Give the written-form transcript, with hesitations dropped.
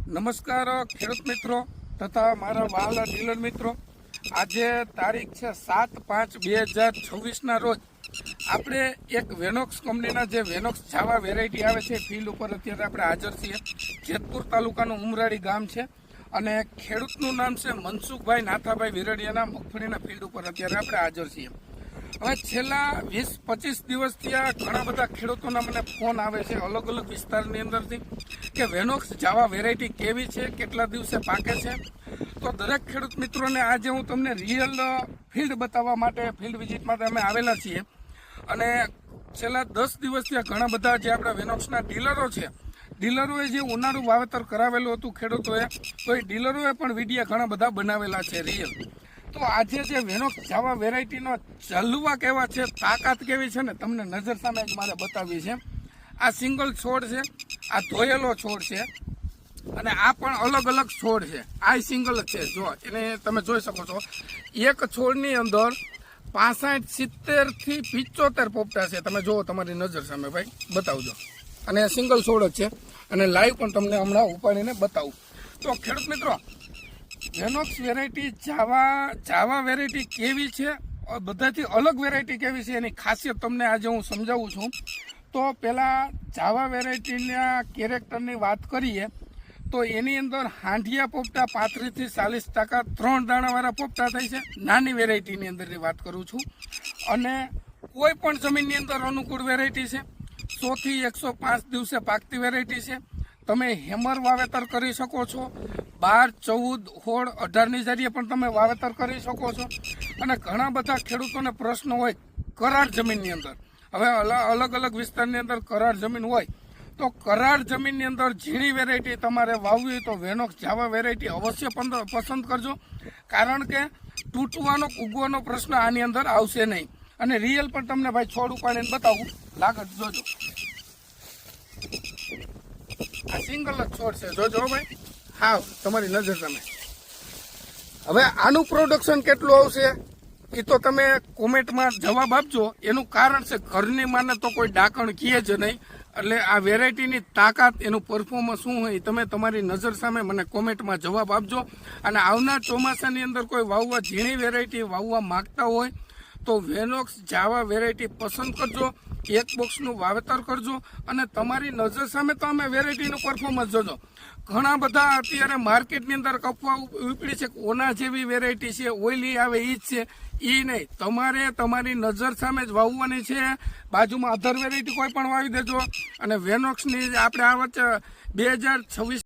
નમસ્કાર ખેડૂત મિત્રો તથા મારા વહાલા ડીલર મિત્રો, આજે તારીખ છે 7/5/2026 રોજ આપણે એક વેનોક્સ કંપનીના જે વેનોક્સ જાવા વેરાયટી આવે છે ફિલ્ડ ઉપર અત્યારે આપણે હાજર છીએ. જેતપુર તાલુકાનું ઉમરાળી ગામ છે અને ખેડૂતનું નામ છે મનસુખભાઈ નાથાભાઈ વિરડિયાના મગફળીના ફિલ્ડ ઉપર અત્યારે આપણે હાજર છીએ. હવે છેલ્લા 20-25 દિવસથી આ ઘણા બધા ખેડૂતોના મને ફોન આવે છે અલગ અલગ વિસ્તારની અંદરથી કે વેનોક્સ જાવા વેરાયટી કેવી છે, કેટલા દિવસે પાકે છે. તો દરેક ખેડૂત મિત્રોને આજે હું તમને રિયલ ફિલ્ડ બતાવવા માટે ફિલ્ડ વિઝિટ માટે અમે આવેલા છીએ. અને છેલ્લા 10 દિવસથી ઘણા બધા જે આપણા વેનોક્સના ડીલરો છે, ડીલરોએ જે ઉનાળુ વાવેતર કરાવેલું હતું ખેડૂતોએ, તો એ ડીલરોએ પણ વિડીયા ઘણા બધા બનાવેલા છે રિયલ. તો આજે જે વેનોક્સ જાવા વેરાયટીનો ચલવા કેવા છે, તાકાત કેવી છે ને તમને નજર સામે જ મારે બતાવી છે. આ સિંગલ છોડ છે, આ ધોયેલો છોડ છે અને આ પણ અલગ અલગ છોડ છે. આ સિંગલ જ છે, જો એને તમે જોઈ શકો છો. એક છોડની અંદર 65-70 થી 75 પોપટા છે. તમે જુઓ તમારી નજર સામે, ભાઈ બતાવજો. અને સિંગલ છોડ જ છે અને લાઈવ પણ તમને હમણાં ઉપાડીને બતાવું. તો ખેડૂત મિત્રો, વેનોક્સ વેરાયટી જાવા વેરાયટી કેવી છે, બધાથી અલગ વેરાયટી કેવી છે, એની ખાસિયત તમને આજે હું સમજાવું છું. તો પહેલાં જાવા વેરાયટીના કેરેક્ટરની વાત કરીએ તો એની અંદર હાંડિયા પોપટા 35 થી 40%, 3 દાણાવાળા પોપટા થાય છે. નાની વેરાયટીની અંદરની વાત કરું છું. અને કોઈ પણ જમીનની અંદર અનુકૂળ વેરાયટી છે. 100 થી 105 દિવસે પાકતી વેરાયટી છે. તમે હેમર વાવેતર કરી શકો છો. 12, 14, 16, 18ની જરીએ પણ તમે વાવેતર કરી શકો છો. અને ઘણા બધા ખેડૂતોને પ્રશ્ન હોય કરાર જમીનની અંદર. હવે અલગ અલગ વિસ્તારની અંદર કરાર જમીન હોય તો કરાર જમીનની અંદર ઝીણી વેરાયટી તમારે વાવવી હોય તો વેનોક્સ જાવા વેરાયટી અવશ્ય પસંદ કરજો. કારણ કે તૂટવાનો ઉગવાનો પ્રશ્ન આની અંદર આવશે નહીં. અને રિયલ પણ તમને ભાઈ છોડ ઉપાડીને બતાવું, લાગત જોજો. આ સિંગલ જ છોડ છે, જોજો ભાઈ. હા, તમારી નજર સામે. હવે આનું પ્રોડક્શન કેટલું આવશે એ તો તમે કોમેન્ટમાં જવાબ આપજો. એનું કારણ છે ઘરની માને તો કોઈ ડાકણ કહે જ નહીં. એટલે આ વેરાયટીની તાકાત, એનું પરફોર્મન્સ શું હોય તમે તમારી નજર સામે મને કોમેન્ટમાં જવાબ આપજો. અને આવનાર ચોમાસાની અંદર કોઈ વાવવા ઝીણી વેરાયટી વાવવા માગતા હોય તો વેનોક્સ જાવા વેરાયટી પસંદ કરજો. એક બોક્સનું વાવેતર કરજો અને તમારી નજર સામે તમે વેરાયટીનું પરફોર્મન્સ જોજો. ઘણા બધા અત્યારે માર્કેટની અંદર કપવા ઉપડી છે કે ઓના જેવી વેરાયટી છે, ઓઇલી આવે એ જ છે. એ નહીં, તમારે તમારી નજર સામે જ વાવવાની છે. બાજુમાં અધર વેરાયટી કોઈ પણ વાવી દેજો. અને વેનોક્સની આપણે આ વચ્ચે 2026